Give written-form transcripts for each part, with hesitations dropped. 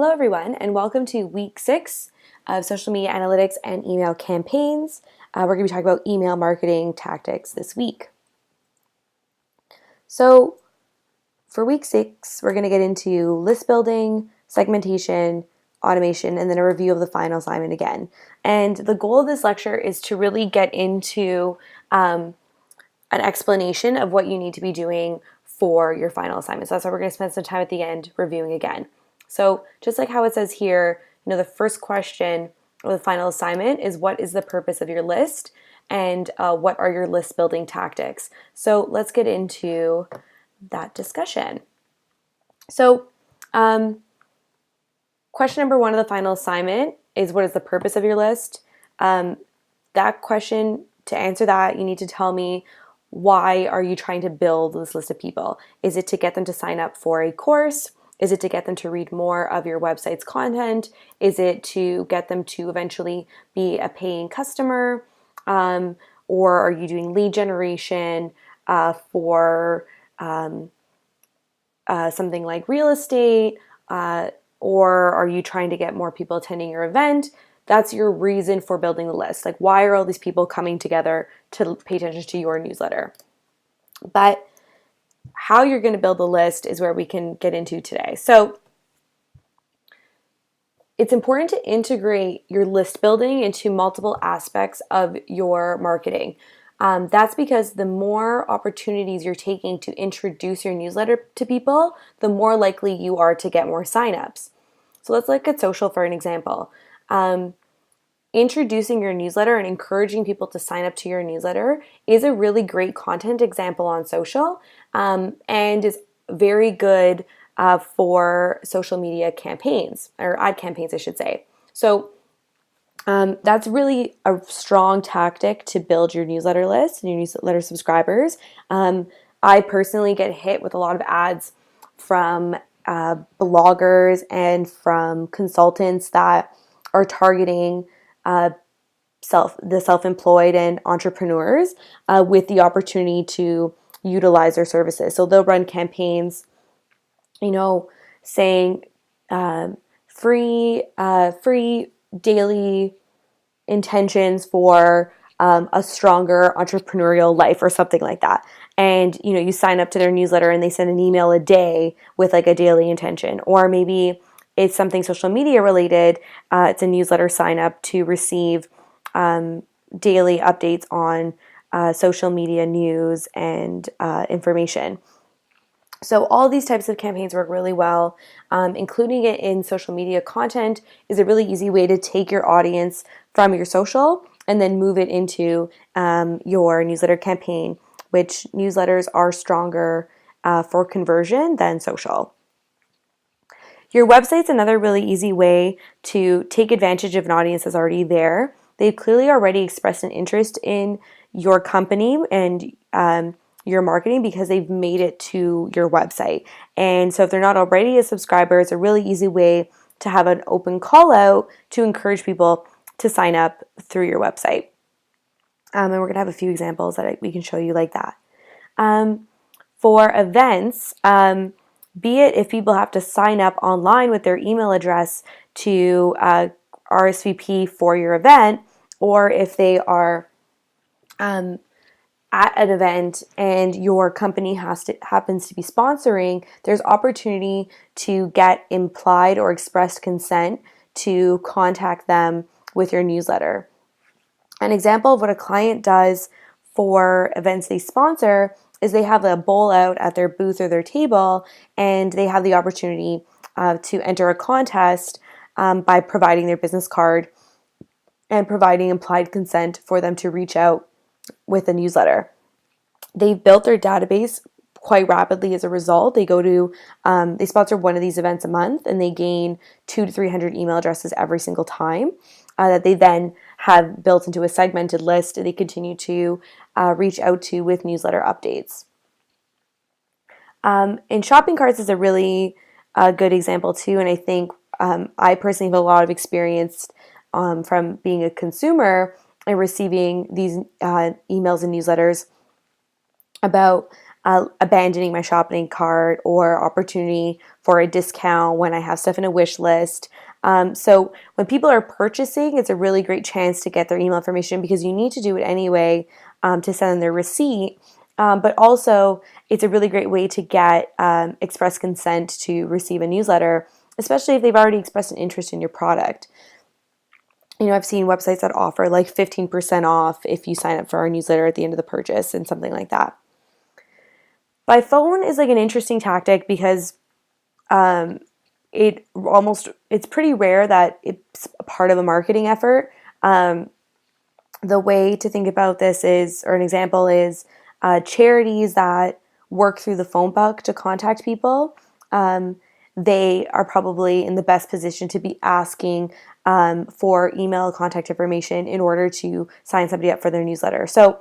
Hello everyone, and welcome to week 6 of social media analytics and email campaigns. We're going to be talking about email marketing tactics this week. So for week 6, we're going to get into list building, segmentation, automation, and then a review of the final assignment again. And the goal of this lecture is to really get into an explanation of what you need to be doing for your final assignment. So that's why we're going to spend some time at the end reviewing again. So just like how it says here, the first question of the final assignment is what is the purpose of your list and what are your list building tactics? So let's get into that discussion. So question number 1 of the final assignment is what is the purpose of your list? That question, to answer that, you need to tell me why are you trying to build this list of people? Is it to get them to sign up for a course? Is it to get them to read more of your website's content? Is it to get them to eventually be a paying customer? Or are you doing lead generation for something like real estate? Or are you trying to get more people attending your event? That's your reason for building the list. Like, why are all these people coming together to pay attention to your newsletter? But how you're going to build the list is where we can get into today. So it's important to integrate your list building into multiple aspects of your marketing. That's because the more opportunities you're taking to introduce your newsletter to people, the more likely you are to get more signups. So let's look at social for an example. Introducing your newsletter and encouraging people to sign up to your newsletter is a really great content example on social and is very good for social media campaigns, or ad campaigns, I should say. So that's really a strong tactic to build your newsletter list and your newsletter subscribers. I personally get hit with a lot of ads from bloggers and from consultants that are targeting the self-employed and entrepreneurs with the opportunity to utilize their services. So they'll run campaigns, saying free daily intentions for a stronger entrepreneurial life or something like that. And you sign up to their newsletter and they send an email a day with like a daily intention, or maybe it's something social media related. It's a newsletter sign up to receive daily updates on social media news and information. So all these types of campaigns work really well. Including it in social media content is a really easy way to take your audience from your social and then move it into your newsletter campaign, which newsletters are stronger for conversion than social. Your website's another really easy way to take advantage of an audience that's already there. They've clearly already expressed an interest in your company and your marketing because they've made it to your website. And so if they're not already a subscriber, it's a really easy way to have an open call out to encourage people to sign up through your website. And we're going to have a few examples that we can show you like that. For events, be it if people have to sign up online with their email address to RSVP for your event, or if they are at an event and your company happens to be sponsoring, there's opportunity to get implied or expressed consent to contact them with your newsletter. An example of what a client does for events they sponsor is they have a bowl out at their booth or their table, and they have the opportunity to enter a contest by providing their business card and providing implied consent for them to reach out with a newsletter. They've built their database quite rapidly as a result. They sponsor one of these events a month, and they gain 200 to 300 email addresses every single time that they then have built into a segmented list they continue to reach out to with newsletter updates. And shopping carts is a really good example too, and I think I personally have a lot of experience from being a consumer and receiving these emails and newsletters about abandoning my shopping cart or opportunity for a discount when I have stuff in a wish list. So when people are purchasing, it's a really great chance to get their email information because you need to do it anyway to send them their receipt. But also, it's a really great way to get express consent to receive a newsletter, especially if they've already expressed an interest in your product. I've seen websites that offer like 15% off if you sign up for our newsletter at the end of the purchase and something like that. By phone is like an interesting tactic because it's pretty rare that it's a part of a marketing effort. The way to think about this is, or an example is, charities that work through the phone book to contact people. They are probably in the best position to be asking for email contact information in order to sign somebody up for their newsletter. So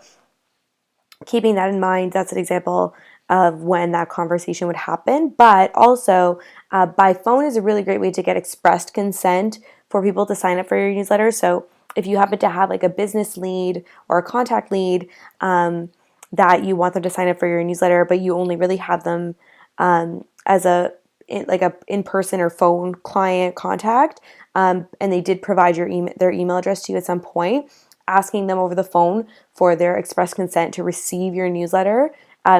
keeping that in mind, that's an example of when that conversation would happen. But also, by phone is a really great way to get expressed consent for people to sign up for your newsletter. So if you happen to have like a business lead or a contact lead that you want them to sign up for your newsletter, but you only really have them as a in-person or phone client contact, and they did provide their email address to you at some point, asking them over the phone for their express consent to receive your newsletter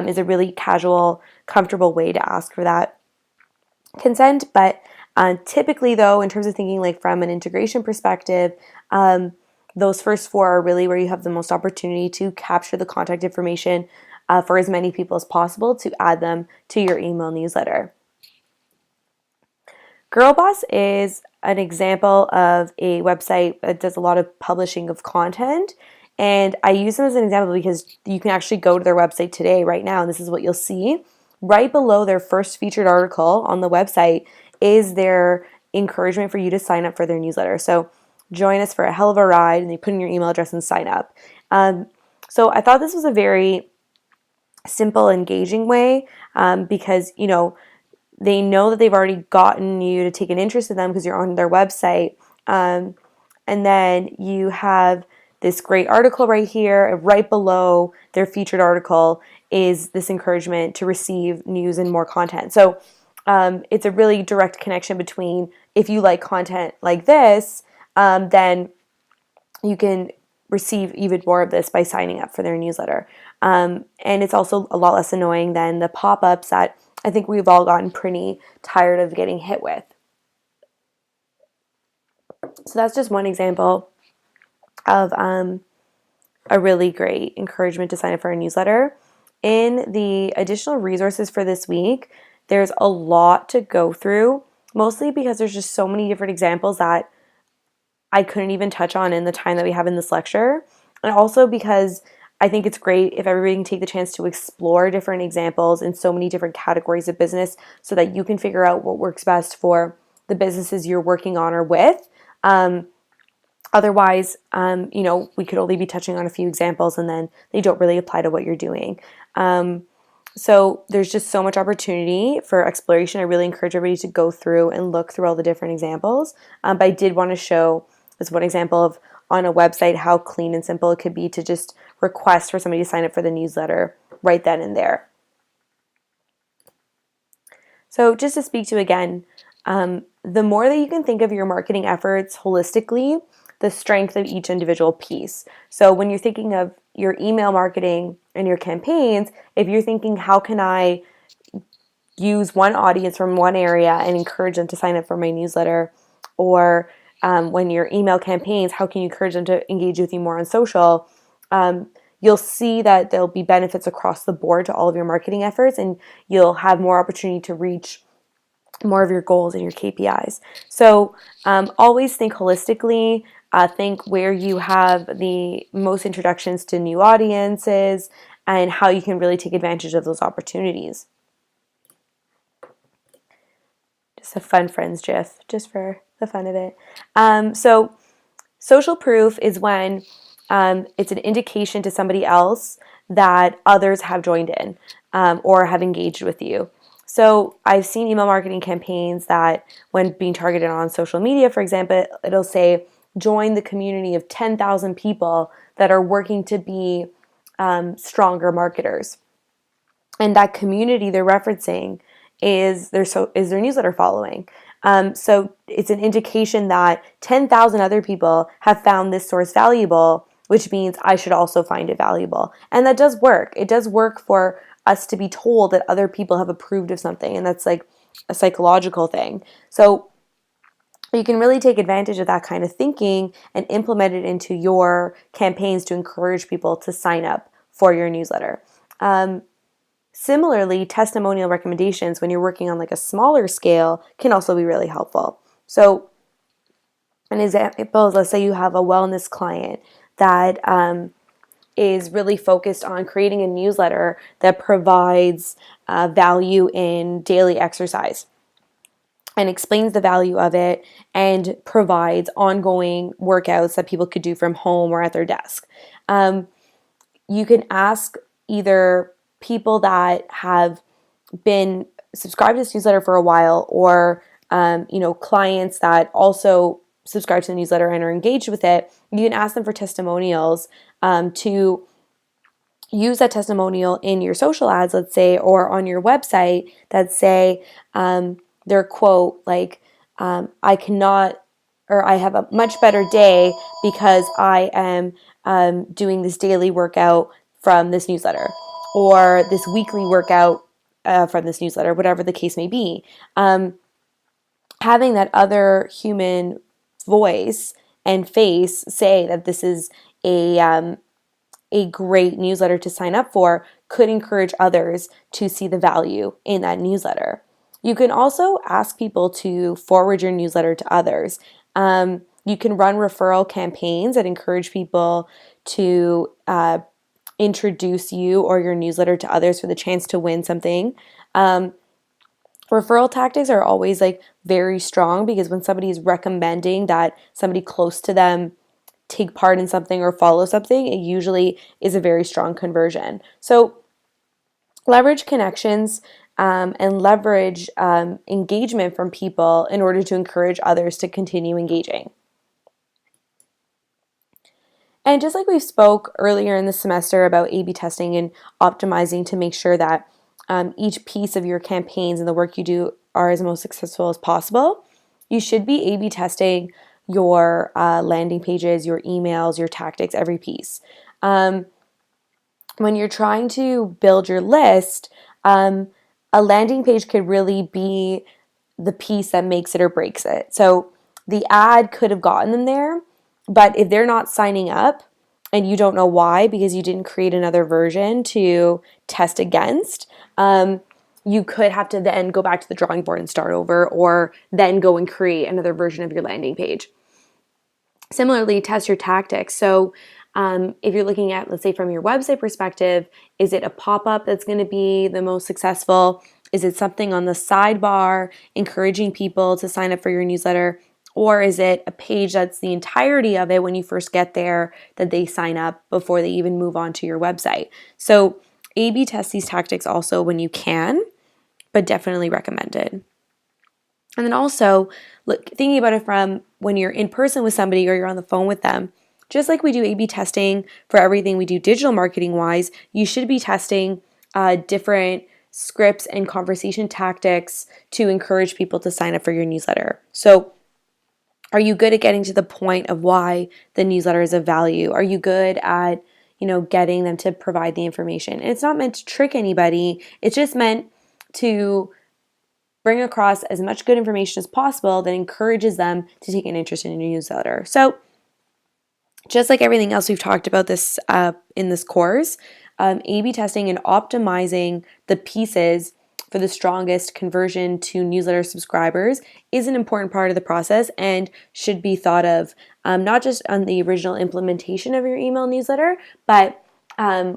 is a really casual, comfortable way to ask for that consent. But typically, though, in terms of thinking like from an integration perspective, those first four are really where you have the most opportunity to capture the contact information for as many people as possible to add them to your email newsletter. Girlboss is an example of a website that does a lot of publishing of content. And I use them as an example because you can actually go to their website today, right now, and this is what you'll see. Right below their first featured article on the website is their encouragement for you to sign up for their newsletter. So join us for a hell of a ride, and they put in your email address and sign up. So I thought this was a very simple, engaging way because, they know that they've already gotten you to take an interest in them because you're on their website. And then you have this great article right here. Right below their featured article is this encouragement to receive news and more content. So it's a really direct connection between if you like content like this, then you can receive even more of this by signing up for their newsletter. And it's also a lot less annoying than the pop-ups that I think we've all gotten pretty tired of getting hit with. So that's just one example of a really great encouragement to sign up for a newsletter. In the additional resources for this week, there's a lot to go through, mostly because there's just so many different examples that I couldn't even touch on in the time that we have in this lecture. And also because I think it's great if everybody can take the chance to explore different examples in so many different categories of business so that you can figure out what works best for the businesses you're working on or with. Otherwise, we could only be touching on a few examples and then they don't really apply to what you're doing. So there's just so much opportunity for exploration. I really encourage everybody to go through and look through all the different examples. But I did want to show as one example of on a website how clean and simple it could be to just request for somebody to sign up for the newsletter right then and there. So just to speak to again, the more that you can think of your marketing efforts holistically, the strength of each individual piece. So when you're thinking of your email marketing and your campaigns, if you're thinking, how can I use one audience from one area and encourage them to sign up for my newsletter? Or when your email campaigns, how can you encourage them to engage with you more on social? You'll see that there'll be benefits across the board to all of your marketing efforts, and you'll have more opportunity to reach more of your goals and your KPIs. So always think holistically. Think where you have the most introductions to new audiences and how you can really take advantage of those opportunities. Just a fun friends gif, just for the fun of it. So social proof is when it's an indication to somebody else that others have joined in or have engaged with you. So I've seen email marketing campaigns that when being targeted on social media, for example, it'll say, join the community of 10,000 people that are working to be stronger marketers. And that community they're referencing is their newsletter following. So it's an indication that 10,000 other people have found this source valuable, which means I should also find it valuable. And that does work. It does work for us to be told that other people have approved of something, and that's like a psychological thing. So you can really take advantage of that kind of thinking and implement it into your campaigns to encourage people to sign up for your newsletter. Similarly, testimonial recommendations when you're working on like a smaller scale can also be really helpful. So an example is, let's say you have a wellness client that is really focused on creating a newsletter that provides value in daily exercise and explains the value of it and provides ongoing workouts that people could do from home or at their desk. You can ask either people that have been subscribed to this newsletter for a while, or clients that also subscribe to the newsletter and are engaged with it. You can ask them for testimonials to use that testimonial in your social ads, let's say, or on your website that say their quote like, I cannot, or I have a much better day because I am doing this daily workout from this newsletter, or this weekly workout from this newsletter, whatever the case may be. Having that other human voice and face say that this is a great newsletter to sign up for could encourage others to see the value in that newsletter. You can also ask people to forward your newsletter to others. You can run referral campaigns that encourage people to introduce you or your newsletter to others for the chance to win something. Referral tactics are always like very strong, because when somebody is recommending that somebody close to them take part in something or follow something, it usually is a very strong conversion. So leverage connections and leverage engagement from people in order to encourage others to continue engaging. And just like we spoke earlier in the semester about A/B testing and optimizing to make sure that each piece of your campaigns and the work you do are as most successful as possible, you should be A/B testing your landing pages, your emails, your tactics, every piece. When you're trying to build your list, a landing page could really be the piece that makes it or breaks it. So the ad could have gotten them there, but if they're not signing up and you don't know why, because you didn't create another version to test against, you could have to then go back to the drawing board and start over, or then go and create another version of your landing page. Similarly, test your tactics. So if you're looking at, let's say from your website perspective, is it a pop-up that's going to be the most successful? Is it something on the sidebar encouraging people to sign up for your newsletter? Or is it a page that's the entirety of it when you first get there that they sign up before they even move on to your website? So A/B test these tactics also when you can, but definitely recommended. And then also, thinking about it from when you're in person with somebody or you're on the phone with them, just like we do A/B testing for everything we do digital marketing wise, you should be testing different scripts and conversation tactics to encourage people to sign up for your newsletter. So are you good at getting to the point of why the newsletter is of value? Are you good at, getting them to provide the information? And it's not meant to trick anybody. It's just meant to bring across as much good information as possible that encourages them to take an interest in your newsletter. So just like everything else we've talked about this in this course, A/B testing and optimizing the pieces for the strongest conversion to newsletter subscribers is an important part of the process and should be thought of not just on the original implementation of your email newsletter, but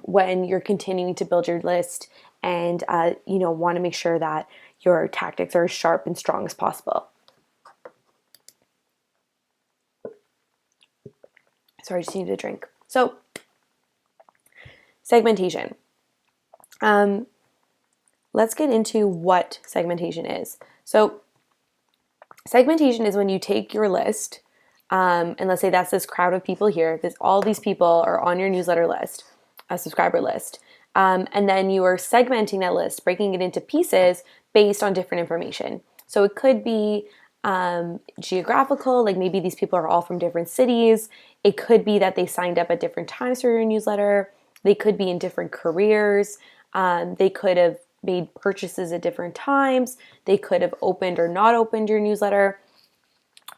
when you're continuing to build your list and want to make sure that your tactics are as sharp and strong as possible. Sorry, I just needed a drink. So, segmentation. Let's get into what segmentation is. So, segmentation is when you take your list, and let's say that's this crowd of people here. All these people are on your newsletter list, a subscriber list. And then you are segmenting that list, breaking it into pieces based on different information. So it could be geographical, like maybe these people are all from different cities. It could be that they signed up at different times for your newsletter. They could be in different careers. They could have made purchases at different times. They could have opened or not opened your newsletter.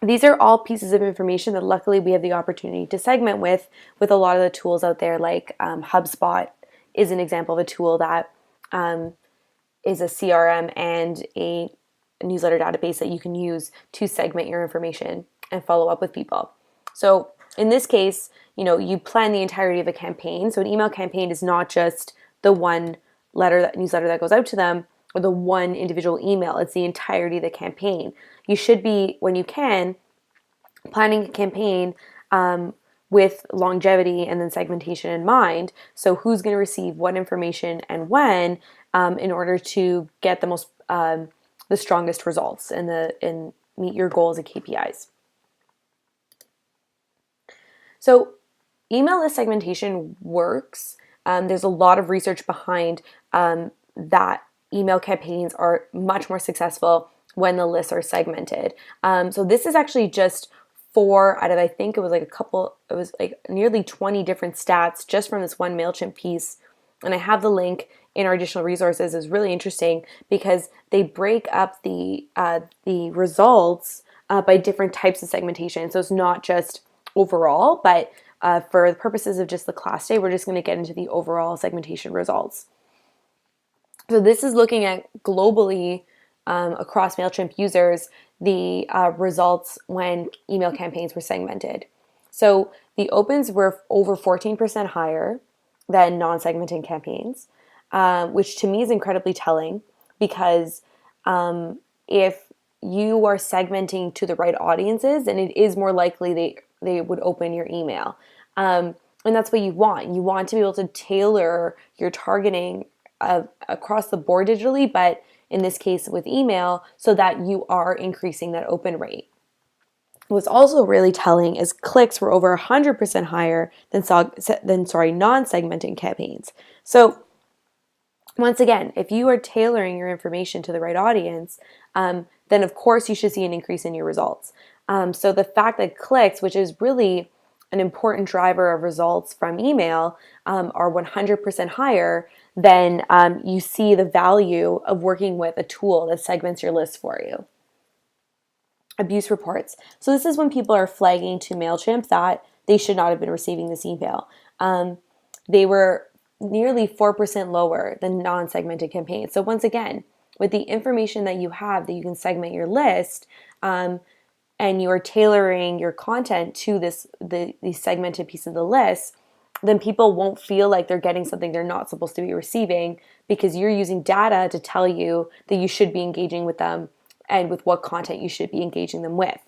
These are all pieces of information that luckily we have the opportunity to segment with a lot of the tools out there, like HubSpot is an example of a tool that is a CRM and a newsletter database that you can use to segment your information and follow up with people. So in this case, you plan the entirety of a campaign. So an email campaign is not just the one newsletter that goes out to them or the one individual email. It's the entirety of the campaign. You should be, when you can, planning a campaign with longevity and then segmentation in mind. So who's going to receive what information and when, in order to get the strongest results and meet your goals and KPIs. So email list segmentation works. There's a lot of research behind that email campaigns are much more successful when the lists are segmented. So this is actually just 4 out of, I think it was like nearly 20 different stats just from this one MailChimp piece. And I have the link in our additional resources. Is really interesting because they break up the results by different types of segmentation. So it's not just overall, but for the purposes of just the class today, we're just going to get into the overall segmentation results. So this is looking at globally across MailChimp users, the results when email campaigns were segmented. So the opens were over 14% higher than non-segmented campaigns, which to me is incredibly telling because if you are segmenting to the right audiences, then it is more likely they would open your email. And that's what you want. You want to be able to tailor your targeting across the board digitally, but in this case with email, so that you are increasing that open rate. What's also really telling is clicks were over 100% higher than non-segmented campaigns. So once again, if you are tailoring your information to the right audience, then of course you should see an increase in your results. So the fact that clicks, which is really an important driver of results from email, are 100% higher, then you see the value of working with a tool that segments your list for you. Abuse reports. So this is when people are flagging to MailChimp that they should not have been receiving this email. They were nearly 4% lower than non-segmented campaigns. So once again, with the information that you have that you can segment your list, and you are tailoring your content to the segmented piece of the list, then people won't feel like they're getting something they're not supposed to be receiving because you're using data to tell you that you should be engaging with them and with what content you should be engaging them with.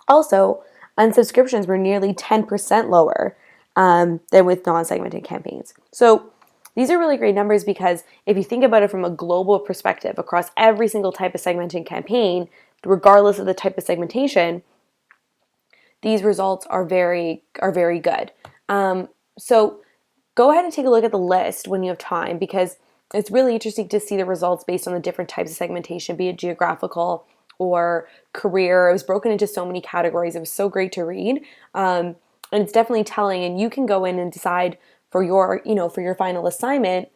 Also, unsubscriptions were nearly 10% lower than with non-segmented campaigns. So these are really great numbers because if you think about it from a global perspective across every single type of segmented campaign, regardless of the type of segmentation, these results are very good. So go ahead and take a look at the list when you have time because it's really interesting to see the results based on the different types of segmentation, be it geographical or career. It was broken into so many categories. It was so great to read. And it's definitely telling, and you can go in and decide for your final assignment,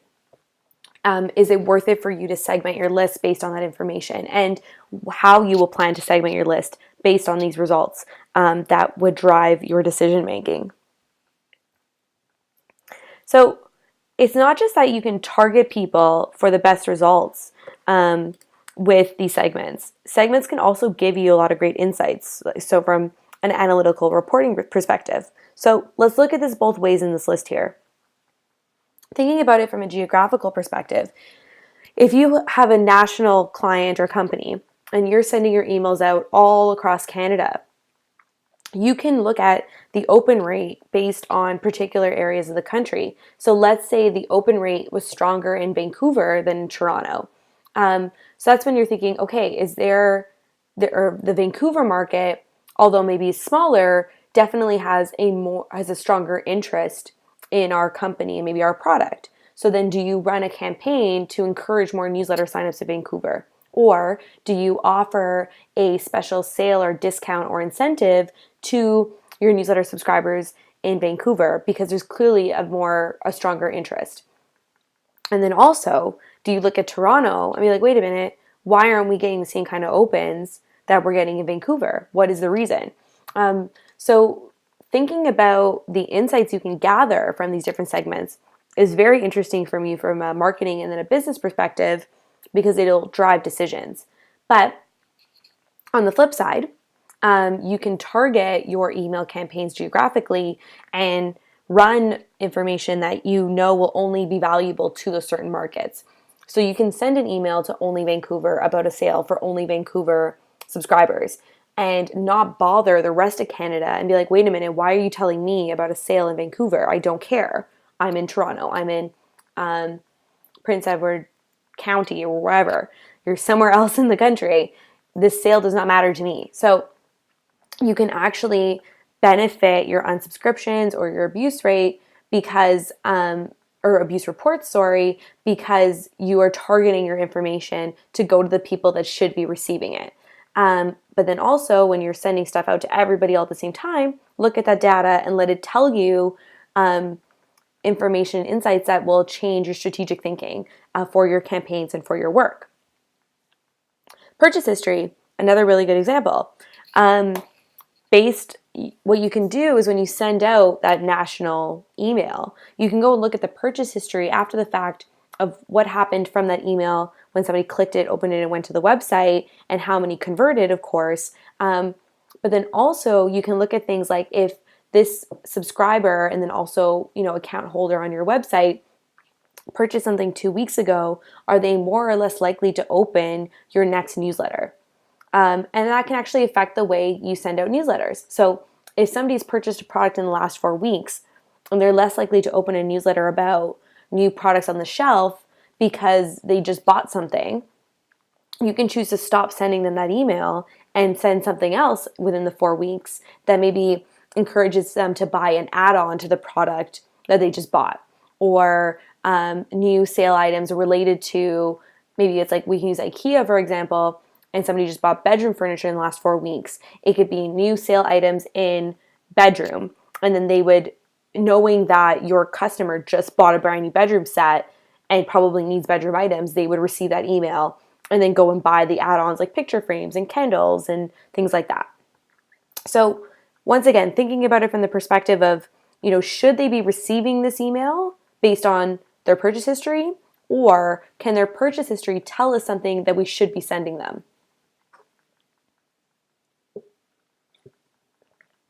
is it worth it for you to segment your list based on that information, and how you will plan to segment your list based on these results that would drive your decision making. So it's not just that you can target people for the best results with these segments. Segments can also give you a lot of great insights. So from an analytical reporting perspective. So let's look at this both ways in this list here. Thinking about it from a geographical perspective, if you have a national client or company and you're sending your emails out all across Canada, you can look at the open rate based on particular areas of the country. So let's say the open rate was stronger in Vancouver than in Toronto. So that's when you're thinking, okay, is the Vancouver market, although maybe smaller, definitely has a stronger interest in our company and maybe our product. So then do you run a campaign to encourage more newsletter signups in Vancouver? Or do you offer a special sale or discount or incentive to your newsletter subscribers in Vancouver because there's clearly a stronger interest? And then also, do you look at Toronto and be like, wait a minute, why aren't we getting the same kind of opens that we're getting in Vancouver? What is the reason? So thinking about the insights you can gather from these different segments is very interesting for me from a marketing and then a business perspective because it'll drive decisions. But on the flip side, you can target your email campaigns geographically and run information that you know will only be valuable to those certain markets. So you can send an email to only Vancouver about a sale for only Vancouver subscribers and not bother the rest of Canada and be like, wait a minute, why are you telling me about a sale in Vancouver? I don't care. I'm in Toronto. I'm in Prince Edward County or wherever. You're somewhere else in the country. This sale does not matter to me. So you can actually benefit your unsubscriptions or your abuse rate because, or abuse reports, sorry, because you are targeting your information to go to the people that should be receiving it. But then also when you're sending stuff out to everybody all at the same time, look at that data and let it tell you information, insights that will change your strategic thinking for your campaigns and for your work. Purchase history, another really good example. What you can do is when you send out that national email, you can go and look at the purchase history after the fact of what happened from that email when somebody clicked it, opened it, and went to the website, and how many converted, of course. But then also you can look at things like if this subscriber and then also, account holder on your website purchased something 2 weeks ago, are they more or less likely to open your next newsletter? And that can actually affect the way you send out newsletters. So if somebody's purchased a product in the last 4 weeks and they're less likely to open a newsletter about new products on the shelf because they just bought something, you can choose to stop sending them that email and send something else within the 4 weeks that maybe encourages them to buy an add-on to the product that they just bought, or new sale items related to, maybe it's like we can use IKEA, for example, and somebody just bought bedroom furniture in the last 4 weeks. It could be new sale items in bedroom. And then they would, knowing that your customer just bought a brand new bedroom set and probably needs bedroom items, they would receive that email and then go and buy the add-ons like picture frames and candles and things like that. So once again, thinking about it from the perspective of, should they be receiving this email based on their purchase history, or can their purchase history tell us something that we should be sending them?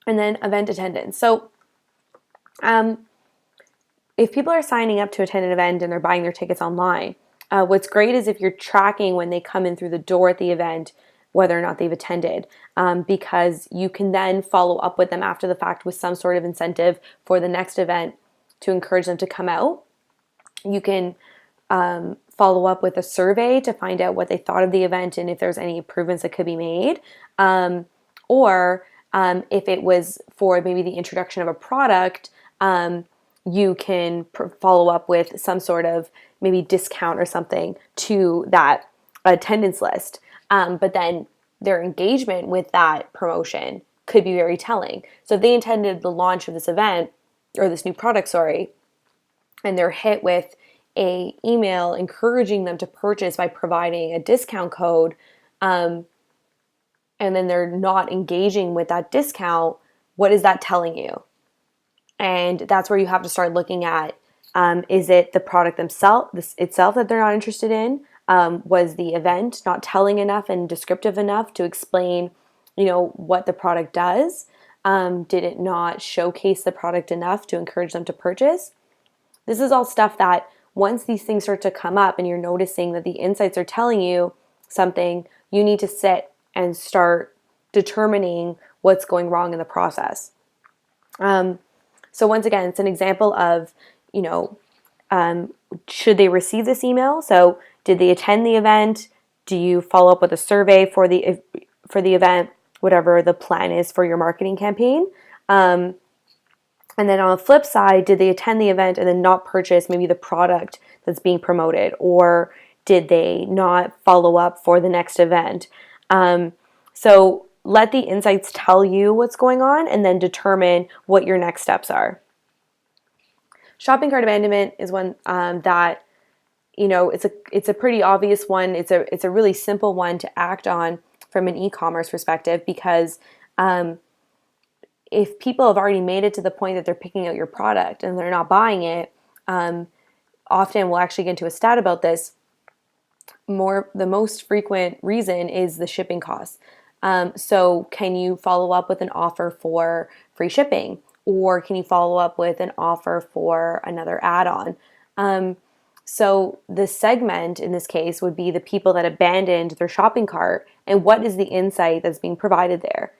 And then event attendance. So if people are signing up to attend an event and they're buying their tickets online, what's great is if you're tracking when they come in through the door at the event, whether or not they've attended, because you can then follow up with them after the fact with some sort of incentive for the next event to encourage them to come out. You can follow up with a survey to find out what they thought of the event and if there's any improvements that could be made. Or if it was for maybe the introduction of a product, you can follow up with some sort of maybe discount or something to that attendance list. But then their engagement with that promotion could be very telling. So if they attended the launch of this event, or this new product, and they're hit with a email encouraging them to purchase by providing a discount code, and then they're not engaging with that discount, what is that telling you? And that's where you have to start looking at, is it the product itself that they're not interested in? Was the event not telling enough and descriptive enough to explain, what the product does? Did it not showcase the product enough to encourage them to purchase? This is all stuff that once these things start to come up and you're noticing that the insights are telling you something, you need to sit and start determining what's going wrong in the process. So once again, it's an example of, should they receive this email? So did they attend the event? Do you follow up with a survey for the event, whatever the plan is for your marketing campaign? And And then on the flip side, did they attend the event and then not purchase maybe the product that's being promoted? Or did they not follow up for the next event? So let the insights tell you what's going on and then determine what your next steps are. Shopping cart abandonment is one that, it's a pretty obvious one. It's a really simple one to act on from an e-commerce perspective, because if people have already made it to the point that they're picking out your product and they're not buying it, often we'll actually get into a stat about this. The most frequent reason is the shipping costs. So can you follow up with an offer for free shipping? Or can you follow up with an offer for another add-on? So the segment in this case would be the people that abandoned their shopping cart, and what is the insight that's being provided there.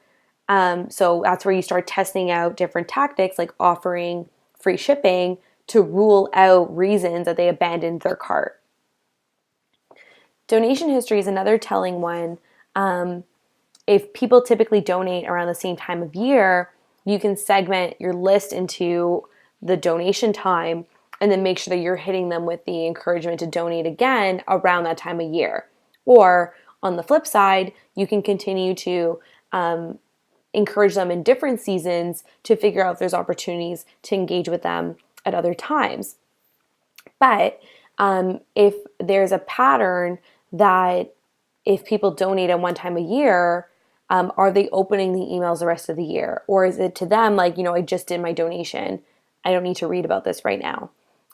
So that's where you start testing out different tactics, like offering free shipping to rule out reasons that they abandoned their cart. Donation history is another telling one. If people typically donate around the same time of year, you can segment your list into the donation time and then make sure that you're hitting them with the encouragement to donate again around that time of year. Or on the flip side, you can continue to encourage them in different seasons to figure out if there's opportunities to engage with them at other times. But if there's a pattern that if people donate at one time a year, are they opening the emails the rest of the year? Or is it to them like, I just did my donation, I don't need to read about this right now?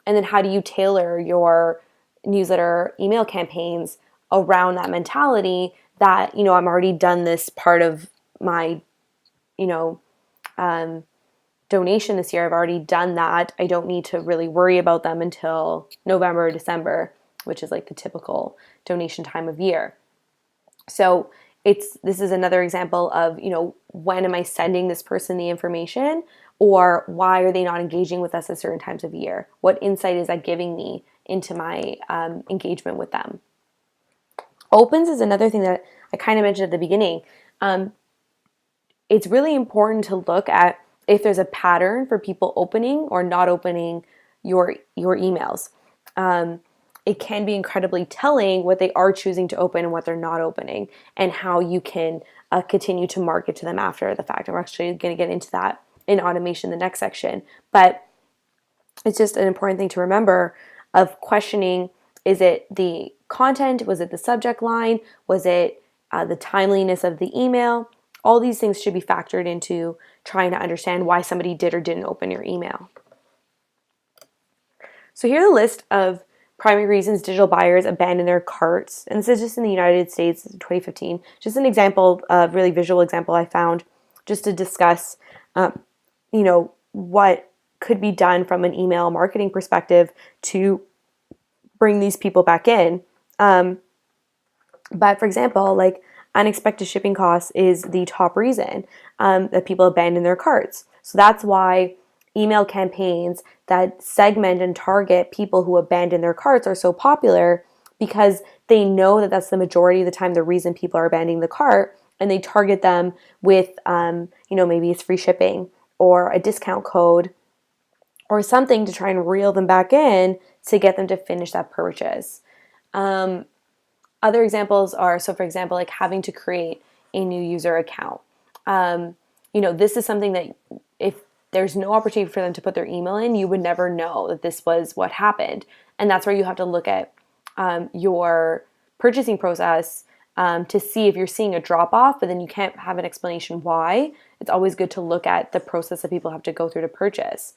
And then how do you tailor your newsletter email campaigns around that mentality that, I'm already done this part of my, donation this year. I've already done that. I don't need to really worry about them until November or December, which is like the typical donation time of year. So this is another example of, when am I sending this person the information, or why are they not engaging with us at certain times of year? What insight is that giving me into my engagement with them? Opens is another thing that I kind of mentioned at the beginning. It's really important to look at if there's a pattern for people opening or not opening your emails. It can be incredibly telling what they are choosing to open and what they're not opening, and how you can continue to market to them after the fact. And we're actually going to get into that in automation in the next section. But it's just an important thing to remember of questioning, is it the content? Was it the subject line? Was it the timeliness of the email? All these things should be factored into trying to understand why somebody did or didn't open your email. So here's a list of primary reasons digital buyers abandon their carts. And this is just in the United States, 2015. Just an example, a really visual example I found just to discuss, what could be done from an email marketing perspective to bring these people back in. But for example, like unexpected shipping costs is the top reason that people abandon their carts. So that's why email campaigns that segment and target people who abandon their carts are so popular, because they know that that's the majority of the time the reason people are abandoning the cart, and they target them with, maybe it's free shipping or a discount code or something to try and reel them back in to get them to finish that purchase. Other examples are, so for example, like having to create a new user account. This is something that if there's no opportunity for them to put their email in, you would never know that this was what happened. And that's where you have to look at your purchasing process to see if you're seeing a drop off, but then you can't have an explanation why. It's always good to look at the process that people have to go through to purchase.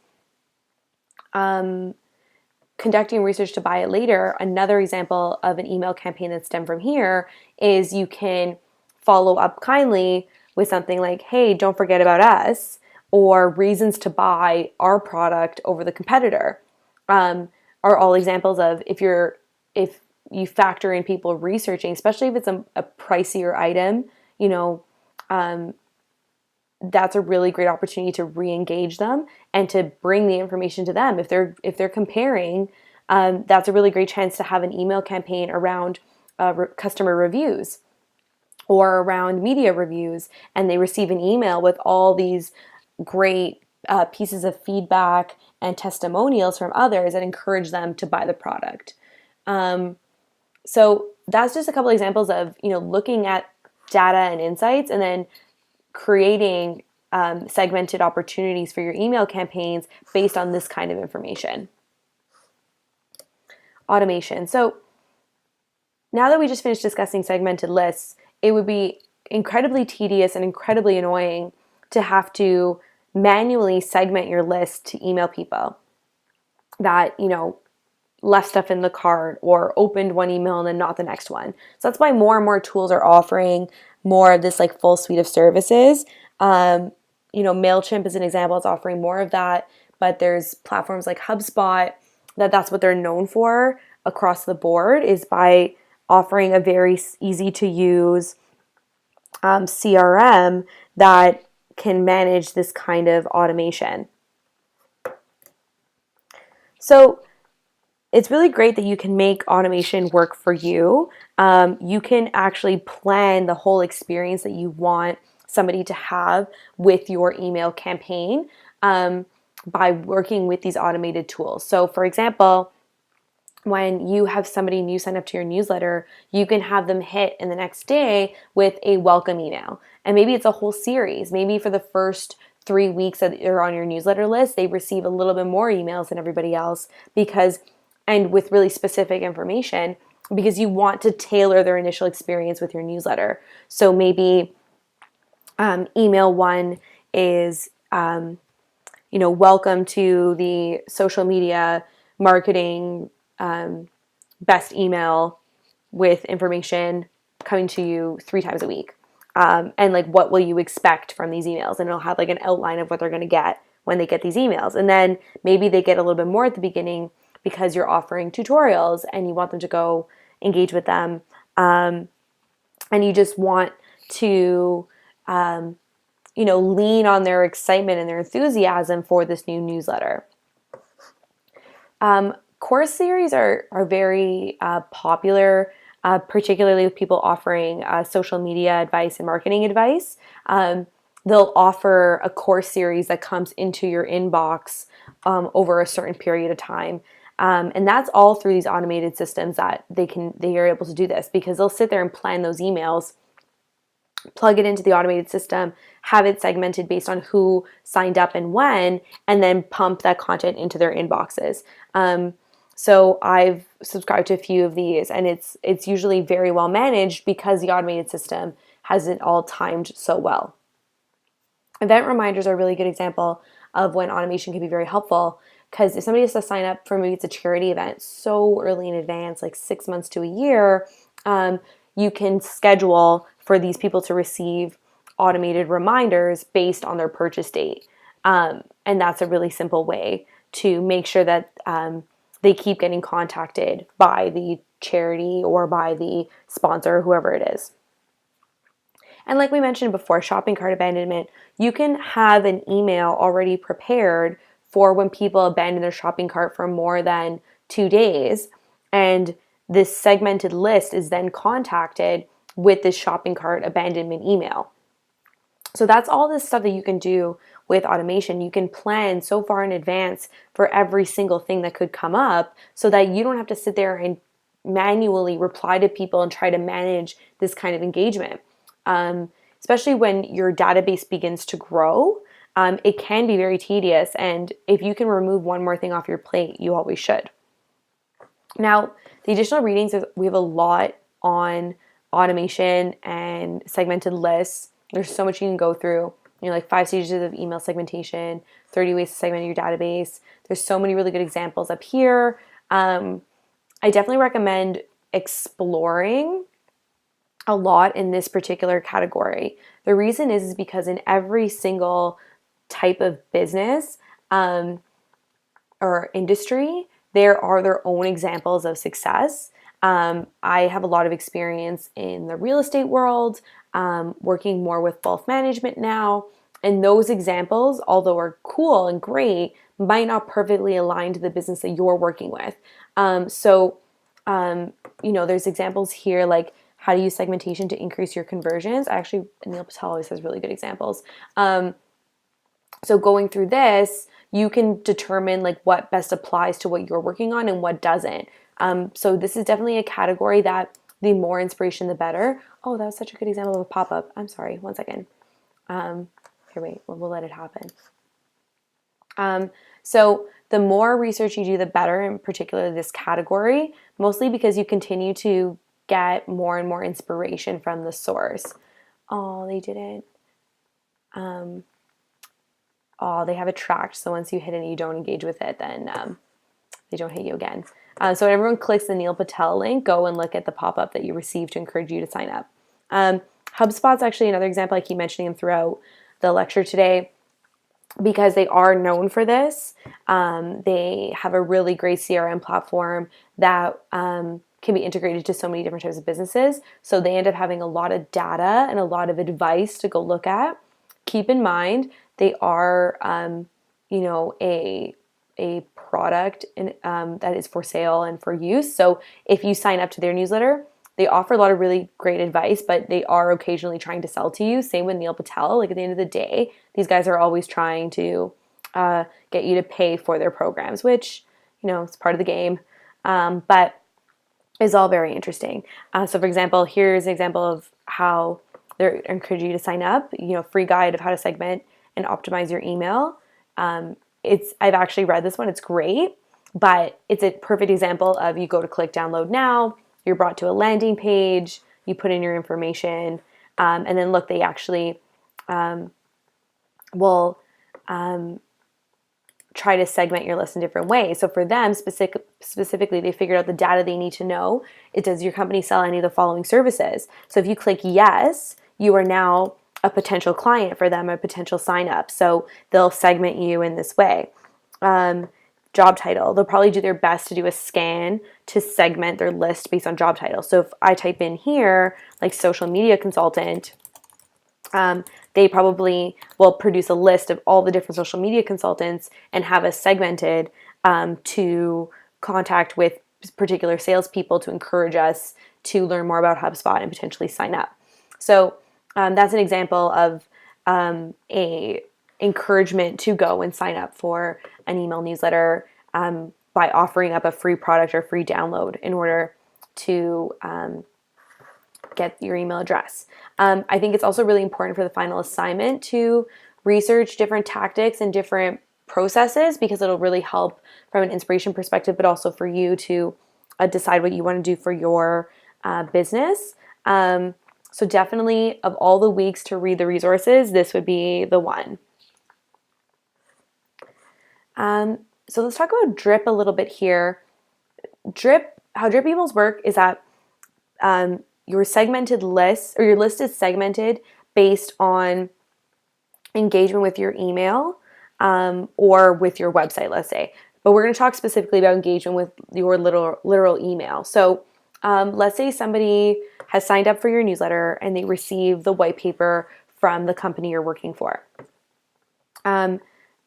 Conducting research to buy it later, another example of an email campaign that stemmed from here is you can follow up kindly with something like, hey, don't forget about us, or reasons to buy our product over the competitor, are all examples of if you factor in people researching, especially if it's a pricier item, that's a really great opportunity to re-engage them and to bring the information to them. If they're comparing, that's a really great chance to have an email campaign around customer reviews or around media reviews, and they receive an email with all these great pieces of feedback and testimonials from others that encourage them to buy the product. So that's just a couple examples of, looking at data and insights and then creating segmented opportunities for your email campaigns based on this kind of information. Automation. So now that we just finished discussing segmented lists, it would be incredibly tedious and incredibly annoying to have to manually segment your list to email people that, left stuff in the cart or opened one email and then not the next one. So that's why more and more tools are offering more of this like full suite of services. MailChimp is an example. It's offering more of that, but there's platforms like HubSpot that's what they're known for across the board, is by offering a very easy to use CRM that can manage this kind of automation. So it's really great that you can make automation work for you. You can actually plan the whole experience that you want somebody to have with your email campaign by working with these automated tools. So for example, when you have somebody new sign up to your newsletter, you can have them hit in the next day with a welcome email. And maybe it's a whole series. Maybe for the first 3 weeks that they're on your newsletter list, they receive a little bit more emails than everybody else and with really specific information, because you want to tailor their initial experience with your newsletter. So maybe email 1 is, welcome to the social media marketing best email with information coming to you 3 times a week. And like, what will you expect from these emails? And it'll have like an outline of what they're going to get when they get these emails. And then maybe they get a little bit more at the beginning because you're offering tutorials and you want them to go engage with them. And you just want to, lean on their excitement and their enthusiasm for this new newsletter. Course series are very popular, particularly with people offering social media advice and marketing advice. They'll offer a course series that comes into your inbox over a certain period of time. And that's all through these automated systems that they are able to do this, because they'll sit there and plan those emails, plug it into the automated system, have it segmented based on who signed up and when, and then pump that content into their inboxes. So I've subscribed to a few of these, and it's usually very well managed because the automated system has it all timed so well. Event reminders are a really good example of when automation can be very helpful, because if somebody has to sign up for, maybe it's a charity event so early in advance, like 6 months to a year, you can schedule for these people to receive automated reminders based on their purchase date. And that's a really simple way to make sure that they keep getting contacted by the charity or by the sponsor, whoever it is. And like we mentioned before, shopping cart abandonment, you can have an email already prepared for when people abandon their shopping cart for more than 2 days. And this segmented list is then contacted with this shopping cart abandonment email. So that's all this stuff that you can do with automation. You can plan so far in advance for every single thing that could come up, so that you don't have to sit there and manually reply to people and try to manage this kind of engagement. Especially when your database begins to grow, it can be very tedious. And if you can remove one more thing off your plate, you always should. Now, the additional readings, we have a lot on automation and segmented lists. There's so much you can go through, like 5 stages of email segmentation, 30 ways to segment your database. There's so many really good examples up here. I definitely recommend exploring a lot in this particular category. The reason is because in every single type of business or industry, there are their own examples of success. I have a lot of experience in the real estate world, working more with wealth management now. And those examples, although are cool and great, might not perfectly align to the business that you're working with. There's examples here like how to use segmentation to increase your conversions. Neil Patel always has really good examples. So going through this, you can determine like what best applies to what you're working on and what doesn't. So this is definitely a category that the more inspiration, the better. Oh, that was such a good example of a pop-up. I'm sorry, one second. Here, wait, we'll let it happen. So the more research you do, the better, in particular this category, mostly because you continue to get more and more inspiration from the source. Oh, they didn't. Oh, they have it tracked. So once you hit it and you don't engage with it, then they don't hit you again. So when everyone clicks the Neil Patel link, go and look at the pop-up that you received to encourage you to sign up. HubSpot's actually another example. I keep mentioning them throughout the lecture today because they are known for this. They have a really great CRM platform that can be integrated to so many different types of businesses. So they end up having a lot of data and a lot of advice to go look at. Keep in mind, they are, a product that is for sale and for use. So if you sign up to their newsletter, they offer a lot of really great advice, but they are occasionally trying to sell to you. Same with Neil Patel. Like at the end of the day, these guys are always trying to get you to pay for their programs, which, it's part of the game, but is all very interesting. So for example, here's an example of how they're encouraging you to sign up, free guide of how to segment and optimize your email. I've actually read this one. It's great, but it's a perfect example of you go to click download now, you're brought to a landing page, you put in your information, and then look, they actually will try to segment your list in different ways. So for them specifically, they figured out the data they need to know. Does your company sell any of the following services? So if you click yes, you are now a potential client for them, a potential sign up. So they'll segment you in this way. Job title, they'll probably do their best to do a scan to segment their list based on job title. So if I type in here, like social media consultant, they probably will produce a list of all the different social media consultants and have us segmented to contact with particular salespeople to encourage us to learn more about HubSpot and potentially sign up. So that's an example of a encouragement to go and sign up for an email newsletter by offering up a free product or free download in order to get your email address. I think it's also really important for the final assignment to research different tactics and different processes because it'll really help from an inspiration perspective, but also for you to decide what you want to do for your business. So definitely, of all the weeks to read the resources, this would be the one. So let's talk about drip a little bit here. How drip emails work is that your segmented list, or your list is segmented based on engagement with your email or with your website, let's say. But we're going to talk specifically about engagement with your literal email. So let's say somebody has signed up for your newsletter and they receive the white paper from the company you're working for.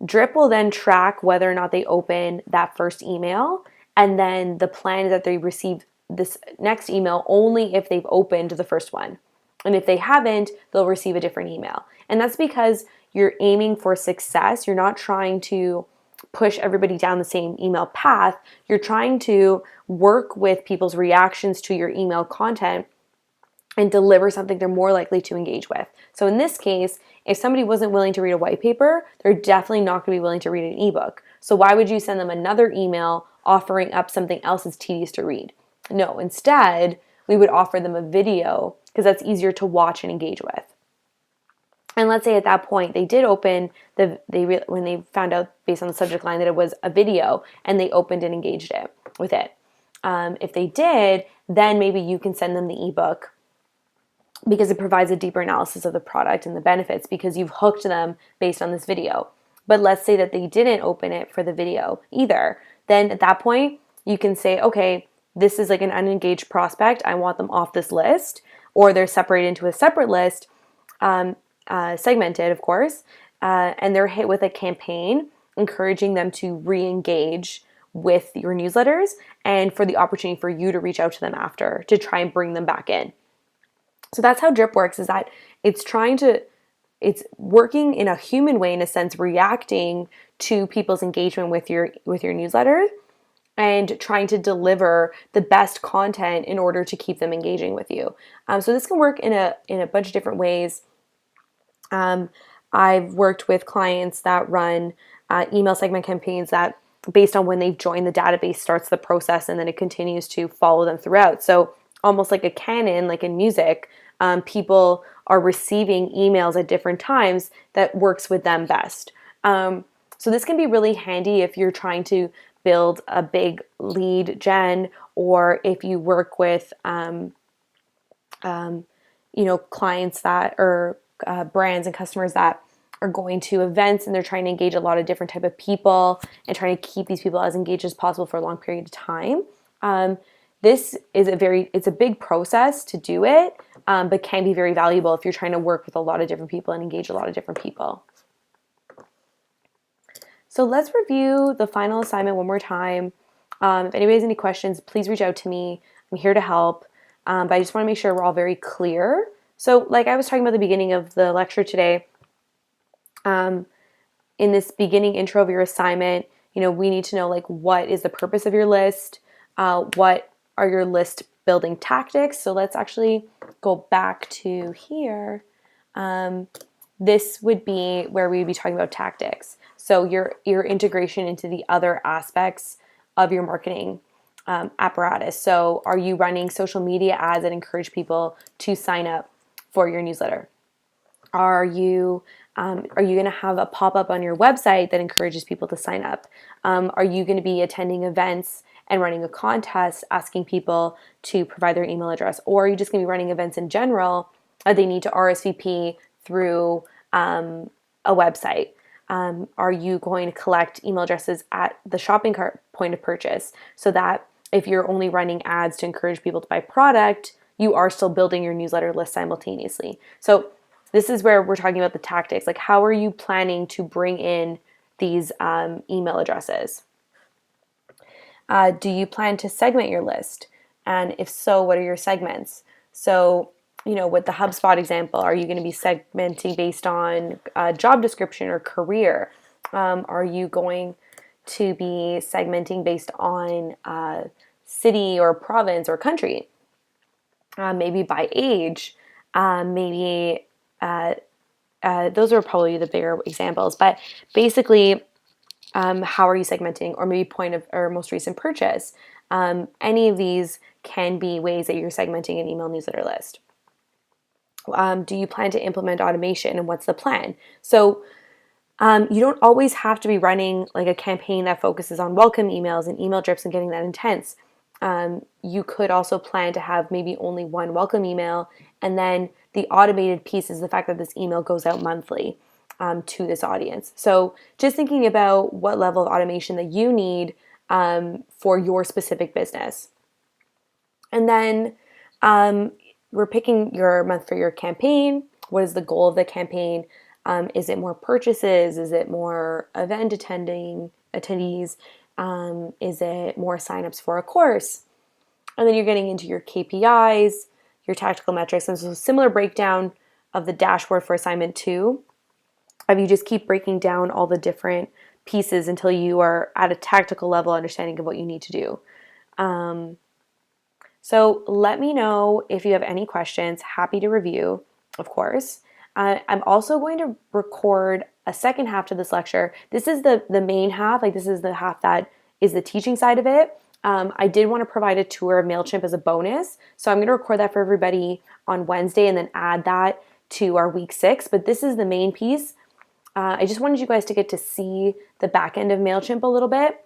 Drip will then track whether or not they open that first email, and then the plan is that they receive this next email only if they've opened the first one. And if they haven't, they'll receive a different email. And that's because you're aiming for success. You're not trying to push everybody down the same email path. You're trying to work with people's reactions to your email content and deliver something they're more likely to engage with. So in this case, if somebody wasn't willing to read a white paper, they're definitely not going to be willing to read an ebook. So why would you send them another email offering up something else that's tedious to read? No, instead, we would offer them a video because that's easier to watch and engage with. And let's say at that point they did open when they found out based on the subject line that it was a video and they opened and engaged with it. If they did, then maybe you can send them the ebook because it provides a deeper analysis of the product and the benefits because you've hooked them based on this video. But let's say that they didn't open it for the video either. Then at that point, you can say, okay, this is like an unengaged prospect. I want them off this list, or they're separated into a separate list, segmented, of course, and they're hit with a campaign encouraging them to re-engage with your newsletters and for the opportunity for you to reach out to them after to try and bring them back in. So that's how drip works, is that it's trying to it's working in a human way, in a sense, reacting to people's engagement with your newsletter and trying to deliver the best content in order to keep them engaging with you. So this can work in a bunch of different ways. I've worked with clients that run email segment campaigns that, based on when they've joined the database, starts the process and then it continues to follow them throughout. So almost like a canon, like in music, people are receiving emails at different times that works with them best. So this can be really handy if you're trying to build a big lead gen, or if you work with clients that are brands and customers that are going to events and they're trying to engage a lot of different type of people and trying to keep these people as engaged as possible for a long period of time. This is it's a big process to do it, but can be very valuable if you're trying to work with a lot of different people and engage a lot of different people. So let's review the final assignment one more time. If anybody has any questions, please reach out to me. I'm here to help. But I just want to make sure we're all very clear. So like I was talking about at the beginning of the lecture today, in this beginning intro of your assignment, we need to know like what is the purpose of your list, what are your list building tactics. So let's actually go back to here. This would be where we'd be talking about tactics. So your integration into the other aspects of your marketing apparatus. So are you running social media ads that encourage people to sign up for your newsletter? Are you going to have a pop-up on your website that encourages people to sign up? Are you going to be attending events and running a contest asking people to provide their email address? Or are you just going to be running events in general? They need to RSVP through a website? Are you going to collect email addresses at the shopping cart point of purchase so that if you're only running ads to encourage people to buy product, you are still building your newsletter list simultaneously? So this is where we're talking about the tactics. Like, how are you planning to bring in these email addresses? Do you plan to segment your list? And if so, what are your segments? So, with the HubSpot example, are you going to be segmenting based on job description or career? Are you going to be segmenting based on city or province or country? Maybe by age, maybe those are probably the bigger examples. But basically, how are you segmenting? Or maybe point of or most recent purchase. Any of these can be ways that you're segmenting an email newsletter list. Do you plan to implement automation, and what's the plan? So you don't always have to be running like a campaign that focuses on welcome emails and email drips and getting that intense. You could also plan to have maybe only one welcome email, and then the automated piece is the fact that this email goes out monthly to this audience. So just thinking about what level of automation that you need for your specific business. And then we're picking your month for your campaign. What is the goal of the campaign? Is it more purchases? Is it more event attendees? Is it more signups for a course? And then you're getting into your KPIs, your tactical metrics. And so similar breakdown of the dashboard for assignment 2. If you just keep breaking down all the different pieces until you are at a tactical level understanding of what you need to do. So let me know if you have any questions. Happy to review, of course. I'm also going to record a second half to this lecture. This is the main half. Like, this is the half that is the teaching side of it. I did want to provide a tour of MailChimp as a bonus. So I'm going to record that for everybody on Wednesday and then add that to our week 6. But this is the main piece. I just wanted you guys to get to see the back end of MailChimp a little bit.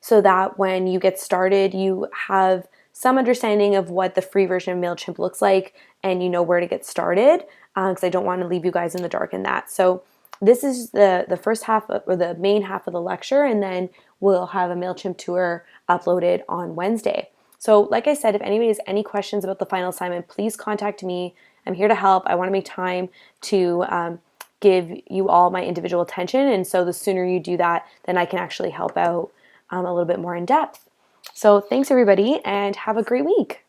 So that when you get started, you have some understanding of what the free version of MailChimp looks like and you know where to get started, because I don't want to leave you guys in the dark in that. So this is the first half or the main half of the lecture, and then we'll have a MailChimp tour uploaded on Wednesday. So like I said, if anybody has any questions about the final assignment, please contact me. I'm here to help. I want to make time to give you all my individual attention, and so the sooner you do that, then I can actually help out a little bit more in depth. So thanks everybody, and have a great week.